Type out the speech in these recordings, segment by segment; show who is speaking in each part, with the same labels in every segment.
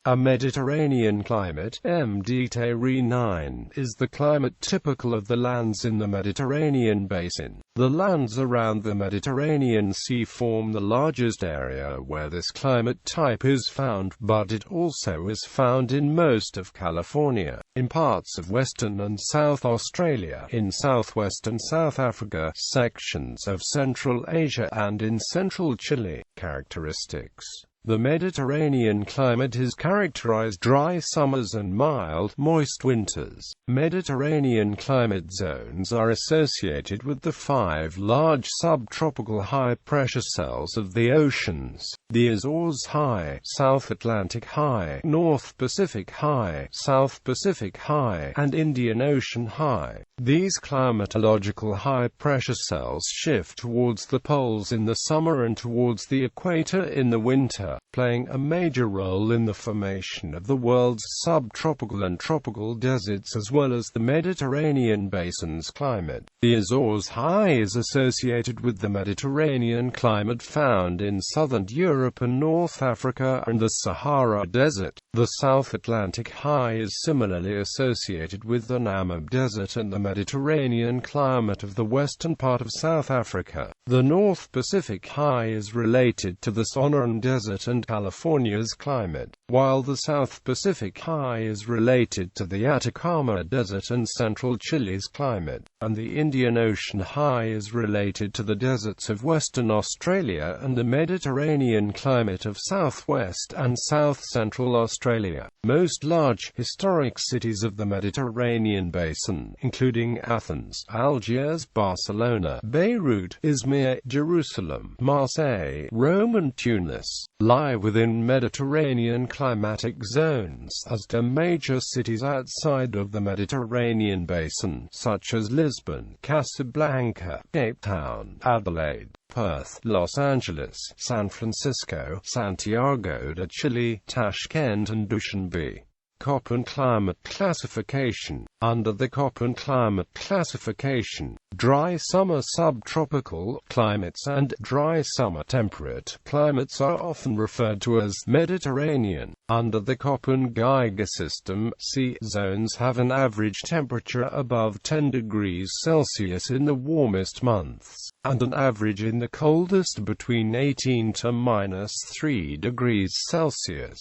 Speaker 1: A Mediterranean climate, ɛmɛdɪtə଼ʻreɪniən, is the climate typical of the lands in the Mediterranean Basin. The lands around the Mediterranean Sea form the largest area where this climate type is found, but it also is found in most of California, in parts of Western and South Australia, in southwestern South Africa, sections of Central Asia and in central Chile. Characteristics: the Mediterranean climate is characterized dry summers and mild, moist winters. Mediterranean climate zones are associated with the 5 large subtropical high-pressure cells of the oceans: the Azores High, South Atlantic High, North Pacific High, South Pacific High, and Indian Ocean High. These climatological high-pressure cells shift towards the poles in the summer and towards the equator in the winter, playing a major role in the formation of the world's subtropical and tropical deserts as well as the Mediterranean Basin's climate. The Azores High is associated with the Mediterranean climate found in southern Europe and North Africa and the Sahara Desert. The South Atlantic High is similarly associated with the Namib Desert and the Mediterranean climate of the western part of South Africa. The North Pacific High is related to the Sonoran Desert and California's climate, while the South Pacific High is related to the Atacama Desert and central Chile's climate, and the Indian Ocean High is related to the deserts of Western Australia and the Mediterranean climate of southwest and south-central Australia. Most large, historic cities of the Mediterranean Basin, including Athens, Algiers, Barcelona, Beirut, Izmir, Jerusalem, Marseille, Rome and Tunis, lie within Mediterranean climatic zones, as do major cities outside of the Mediterranean Basin, such as Lisbon, Casablanca, Cape Town, Adelaide, Perth, Los Angeles, San Francisco, Santiago de Chile, Tashkent and Dushanbe. Köppen climate classification. Under the Köppen climate classification, dry summer subtropical climates and dry summer temperate climates are often referred to as Mediterranean. Under the Köppen Geiger system, sea zones have an average temperature above 10 degrees Celsius in the warmest months, and an average in the coldest between 18 to -3 degrees Celsius.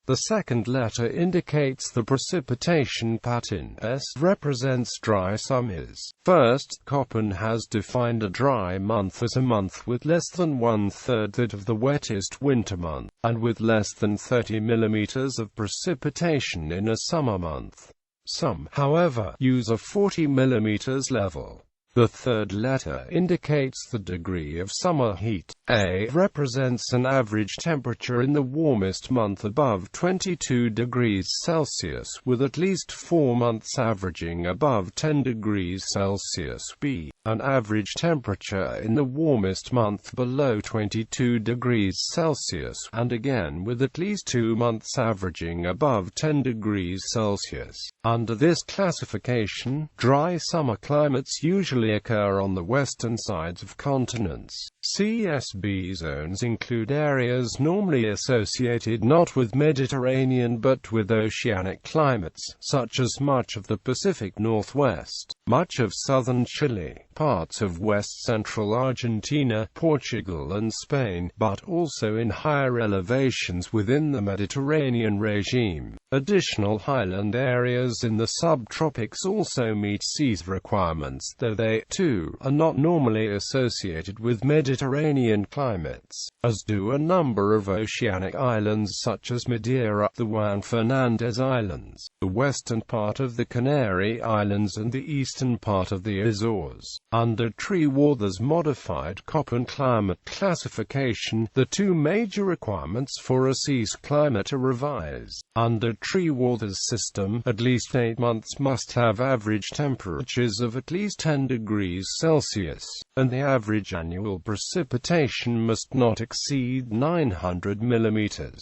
Speaker 1: The second letter indicates the precipitation pattern. S represents dry summers. First, Köppen has defined a dry month as a month with less than 1/3 that of the wettest winter month, and with less than 30 mm of precipitation in a summer month. Some, however, use a 40 mm level. The third letter indicates the degree of summer heat. A represents an average temperature in the warmest month above 22 degrees Celsius, with at least 4 months averaging above 10 degrees Celsius. B, an average temperature in the warmest month below 22 degrees Celsius, and again with at least 2 months averaging above 10 degrees Celsius. Under this classification, dry summer climates usually occur on the western sides of continents. CSB zones include areas normally associated not with Mediterranean but with oceanic climates, such as much of the Pacific Northwest, much of southern Chile, parts of west-central Argentina, Portugal and Spain, but also in higher elevations within the Mediterranean regime. Additional highland areas in the subtropics also meet these requirements, though they, too, are not normally associated with Mediterranean climates, as do a number of oceanic islands such as Madeira, the Juan Fernandez Islands, the western part of the Canary Islands and the eastern part of the Azores. Under Treewater's modified Köppen climate classification, the 2 major requirements for a sea's climate are revised. Under Treewater's system, at least 8 months must have average temperatures of at least 10 degrees Celsius, and the average annual precipitation must not exceed 900 mm.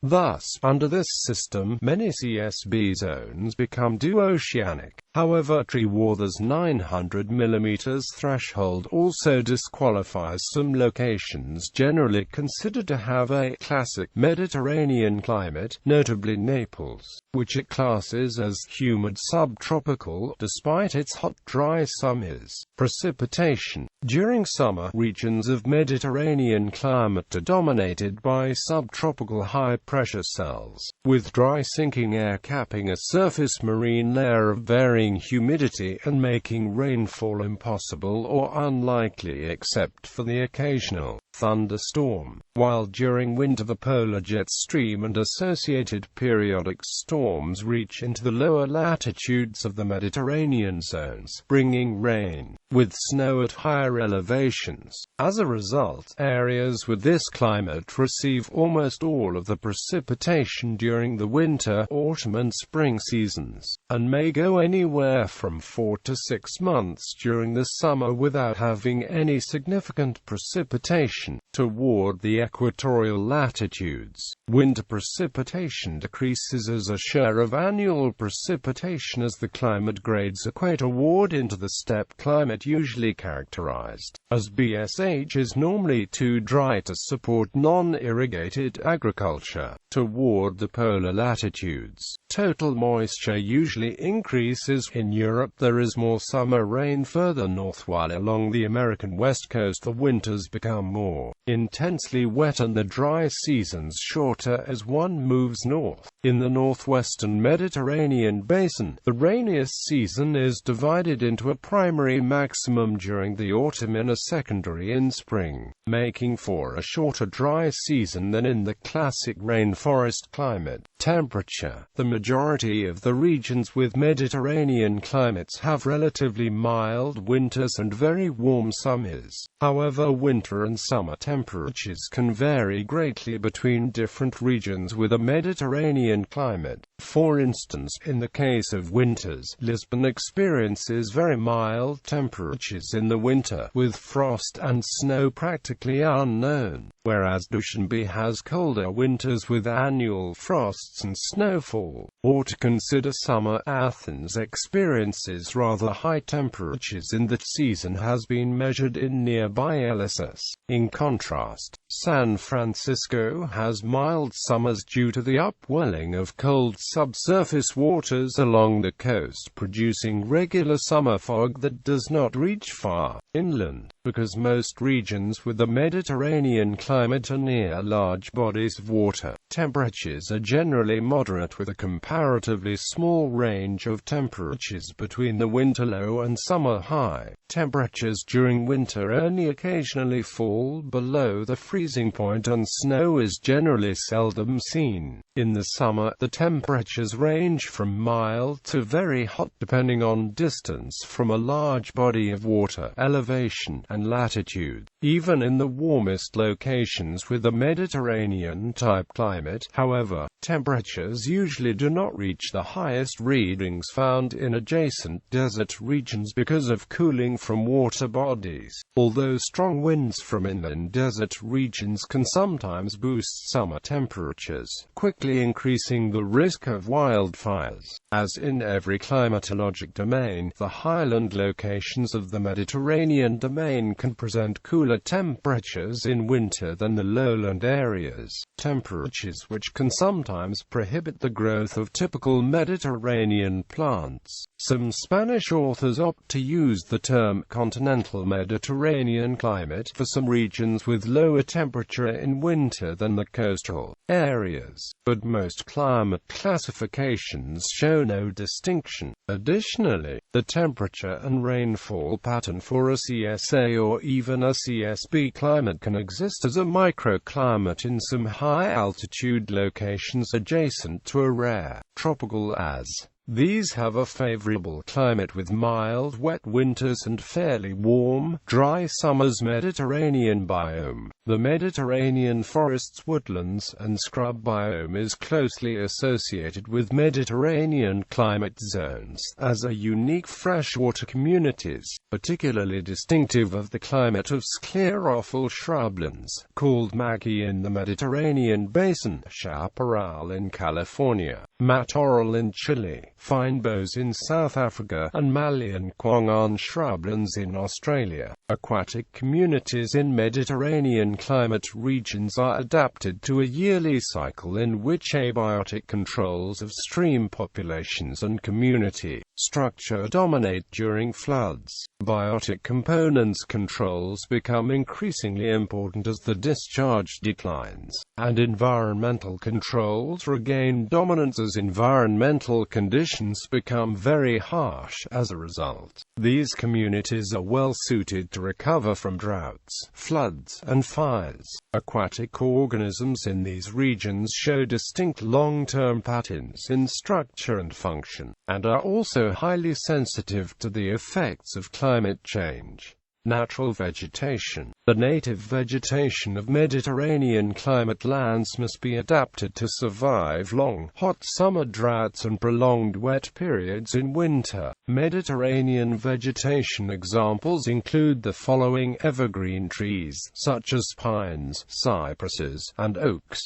Speaker 1: Thus, under this system, many CSB zones become duoceanic. However, Treewater's 900 mm threshold also disqualifies some locations generally considered to have a classic Mediterranean climate, notably Naples, which it classes as humid subtropical, despite its hot, dry summers. Precipitation. During summer, regions of Mediterranean climate are dominated by subtropical high-pressure cells, with dry sinking air capping a surface marine layer of varying humidity and making rainfall impossible or unlikely except for the occasional thunderstorm, while during winter the polar jet stream and associated periodic storms reach into the lower latitudes of the Mediterranean zones, bringing rain, with snow at higher elevations. As a result, areas with this climate receive almost all of the precipitation during the winter, autumn and spring seasons, and may go anywhere from 4 to 6 months during the summer without having any significant precipitation. Toward the equatorial latitudes, winter precipitation decreases as a share of annual precipitation as the climate grades equatorward into the steppe climate usually characterized, as BSH is normally too dry to support non-irrigated agriculture. Toward the polar latitudes, total moisture usually increases. In Europe there is more summer rain further north, while along the American west coast the winters become more intensely wet and the dry seasons shorter as one moves north. In the northwestern Mediterranean basin, the rainiest season is divided into a primary maximum during the autumn and a secondary in spring, making for a shorter dry season than in the classic rainforest climate. Temperature. The majority of the regions with Mediterranean climates have relatively mild winters and very warm summers. However, winter and summer temperatures can vary greatly between different regions with a Mediterranean climate. For instance, in the case of winters, Lisbon experiences very mild temperatures in the winter, with frost and snow practically unknown, whereas Dushanbe has colder winters with annual frosts and snowfall. Or to consider summer, Athens experiences rather high temperatures in that season has been measured in nearby Eleusis. In contrast, San Francisco has mild summers due to the upwelling of cold subsurface waters along the coast, producing regular summer fog that does not reach far inland. Because most regions with the Mediterranean climate are near large bodies of water, temperatures are generally moderate with a comparatively small range of temperatures between the winter low and summer high. Temperatures during winter only occasionally fall below the freezing point and snow is generally seldom seen. In the summer, the temperatures range from mild to very hot depending on distance from a large body of water, elevation, and latitude. Even in the warmest locations with a Mediterranean-type climate, however, temperatures usually do not reach the highest readings found in adjacent desert regions because of cooling from water bodies, although strong winds from inland desert regions can sometimes boost summer temperatures, quickly increasing the risk of wildfires. As in every climatologic domain, the highland locations of the Mediterranean domain can present cooler temperatures in winter than the lowland areas, temperatures which can sometimes prohibit the growth of typical Mediterranean plants. Some Spanish authors opt to use the term continental Mediterranean climate for some regions with lower temperature in winter than the coastal areas, but most climate classifications show no distinction. Additionally, the temperature and rainfall pattern for a CSA or even a CSB climate can exist as a microclimate in some high-altitude locations adjacent to a rare tropical as. These have a favorable climate with mild, wet winters and fairly warm, dry summers. Mediterranean biome. The Mediterranean forests, woodlands, and scrub biome is closely associated with Mediterranean climate zones, as are unique freshwater communities, particularly distinctive of the climate of sclerophyll shrublands, called maquis in the Mediterranean Basin, chaparral in California, matorral in Chile, fynbos in South Africa, and Malayan quangan shrublands in Australia. Aquatic communities in Mediterranean climate regions are adapted to a yearly cycle in which abiotic controls of stream populations and community structure dominate during floods. Biotic components controls become increasingly important as the discharge declines, and environmental controls regain dominance as environmental conditions become very harsh. As a result, these communities are well suited to recover from droughts, floods, and fires. Aquatic organisms in these regions show distinct long-term patterns in structure and function, and are also highly sensitive to the effects of climate change. Natural vegetation. The native vegetation of Mediterranean climate lands must be adapted to survive long, hot summer droughts and prolonged wet periods in winter. Mediterranean vegetation examples include the following: evergreen trees, such as pines, cypresses, and oaks.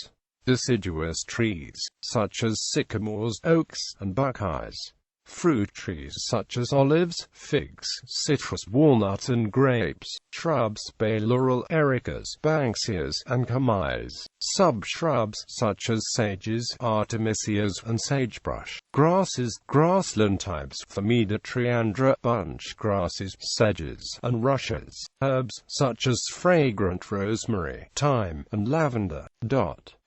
Speaker 1: Deciduous trees, such as sycamores, oaks, and buckeyes. Fruit trees such as olives, figs, citrus, walnut, and grapes. Shrubs, bay laurel, ericas, banksias, and kamais. Subshrubs such as sages, artemisias, and sagebrush. Grasses, grassland types, Phemida triandra, bunch grasses, sedges, and rushes. Herbs such as fragrant rosemary, thyme, and lavender.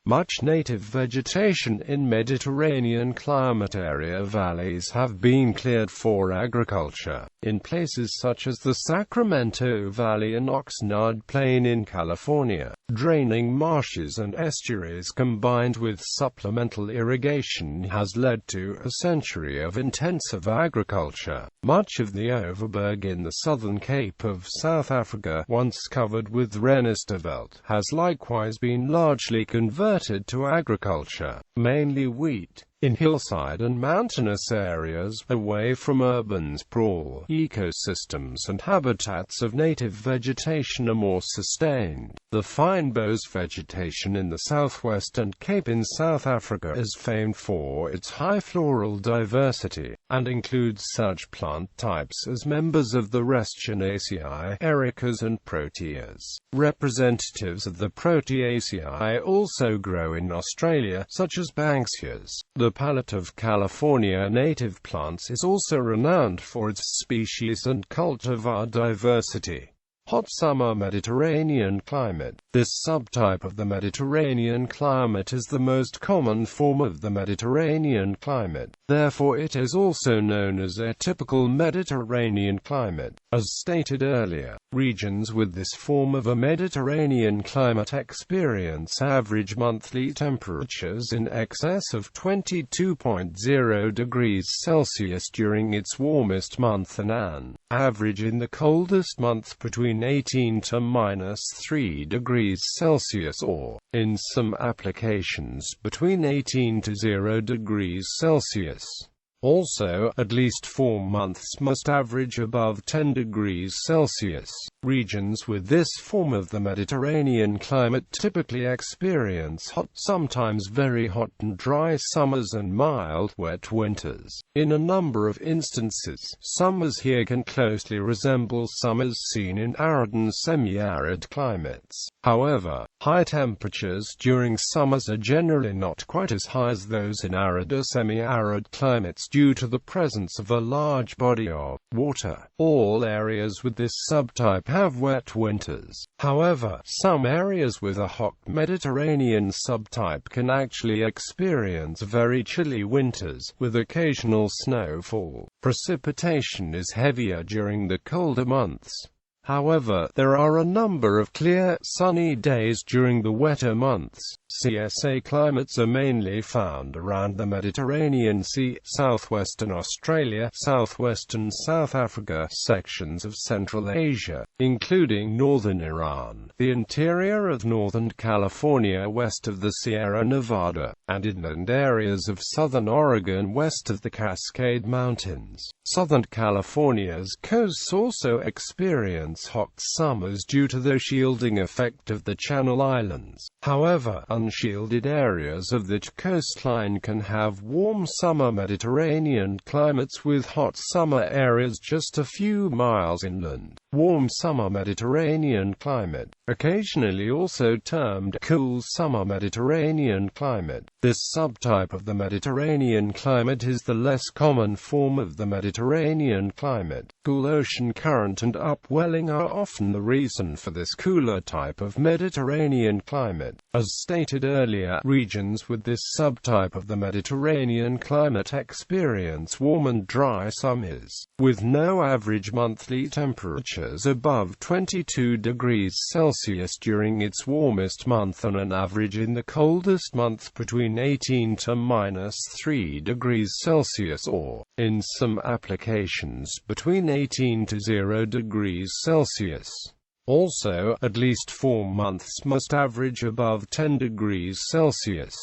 Speaker 1: Much native vegetation in Mediterranean climate area valleys have been cleared for agriculture. In places such as the Sacramento Valley and Oxnard Plain in California, draining marshes and estuaries combined with supplemental irrigation has led to a century of intensive agriculture. Much of the Overberg in the southern Cape of South Africa, once covered with Renisterveld, has likewise been largely converted to agriculture, mainly wheat. In hillside and mountainous areas, away from urban sprawl, ecosystems and habitats of native vegetation are more sustained. The fynbos vegetation in the southwestern Cape in South Africa is famed for its high floral diversity, and includes such plant types as members of the Reschinaceae, ericas, and proteas. Representatives of the Proteaceae also grow in Australia, such as banksias. The palette of California native plants is also renowned for its species and cultivar diversity. Hot summer Mediterranean climate. This subtype of the Mediterranean climate is the most common form of the Mediterranean climate. Therefore it is also known as a typical Mediterranean climate. As stated earlier, regions with this form of a Mediterranean climate experience average monthly temperatures in excess of 22.0 degrees Celsius during its warmest month and an average in the coldest month between 18 to -3 degrees Celsius, or, in some applications, between 18 to 0 degrees Celsius. Also, at least 4 months must average above 10 degrees Celsius. Regions with this form of the Mediterranean climate typically experience hot, sometimes very hot and dry summers and mild, wet winters. In a number of instances, summers here can closely resemble summers seen in arid and semi-arid climates. However, high temperatures during summers are generally not quite as high as those in arid or semi-arid climates due to the presence of a large body of water. All areas with this subtype have wet winters. However, some areas with a hot Mediterranean subtype can actually experience very chilly winters, with occasional snowfall. Precipitation is heavier during the colder months. However, there are a number of clear, sunny days during the wetter months. CSA climates are mainly found around the Mediterranean Sea, southwestern Australia, southwestern South Africa, sections of Central Asia, including northern Iran, the interior of northern California west of the Sierra Nevada, and inland areas of southern Oregon west of the Cascade Mountains. Southern California's coasts also experience experience hot summers due to the shielding effect of the Channel Islands. However, unshielded areas of the coastline can have warm summer Mediterranean climates with hot summer areas just a few miles inland. Warm summer Mediterranean climate, occasionally also termed cool summer Mediterranean climate. This subtype of the Mediterranean climate is the less common form of the Mediterranean climate. Cool ocean current and upwelling are often the reason for this cooler type of Mediterranean climate. As stated earlier, regions with this subtype of the Mediterranean climate experience warm and dry summers, with no average monthly temperatures above 22 degrees Celsius during its warmest month and an average in the coldest month between 18 to -3 degrees Celsius or, in some applications, between 18 to 0 degrees Celsius. Also, at least 4 months must average above 10 degrees Celsius.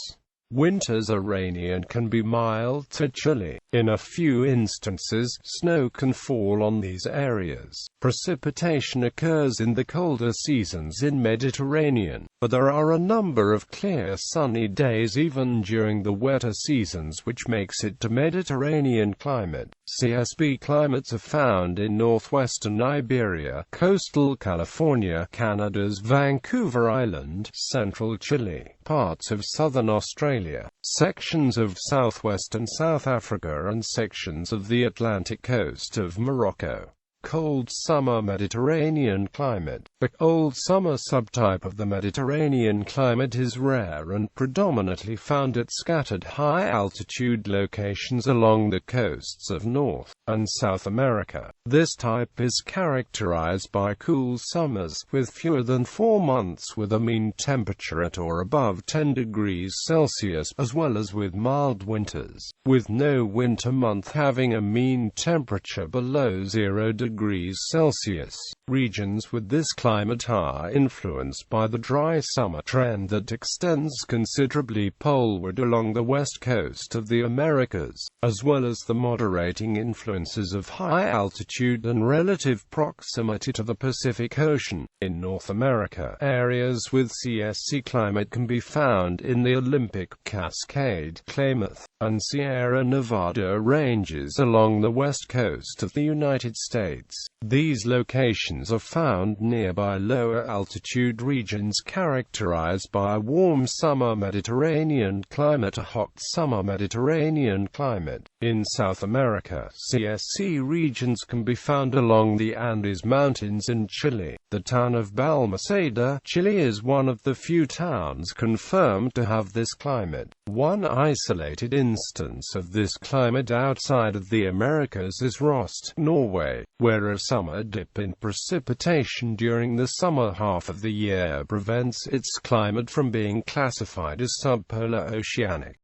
Speaker 1: Winters are rainy and can be mild to chilly. In a few instances, snow can fall on these areas. Precipitation occurs in the colder seasons in Mediterranean, but there are a number of clear sunny days even during the wetter seasons, which makes it to Mediterranean climate. CSB climates are found in northwestern Iberia, coastal California, Canada's Vancouver Island, central Chile, parts of southern Australia, sections of southwestern South Africa and sections of the Atlantic coast of Morocco. Cold summer Mediterranean climate. The cold summer subtype of the Mediterranean climate is rare and predominantly found at scattered high-altitude locations along the coasts of North and South America. This type is characterized by cool summers, with fewer than 4 months with a mean temperature at or above 10 degrees Celsius, as well as with mild winters, with no winter month having a mean temperature below 0 degrees Celsius. Regions with this climate are influenced by the dry summer trend that extends considerably poleward along the west coast of the Americas, as well as the moderating influences of high altitude and relative proximity to the Pacific Ocean. In North America, areas with CSC climate can be found in the Olympic, Cascade, Klamath, and Sierra Nevada ranges along the west coast of the United States. These locations are found nearby lower altitude regions characterized by a warm summer Mediterranean climate, a hot summer Mediterranean climate. In South America, CSC regions can be found along the Andes Mountains in Chile. The town of Balmaceda, Chile is one of the few towns confirmed to have this climate. One isolated instance of this climate outside of the Americas is Rost, Norway, where a summer dip in precipitation during the summer half of the year prevents its climate from being classified as subpolar oceanic.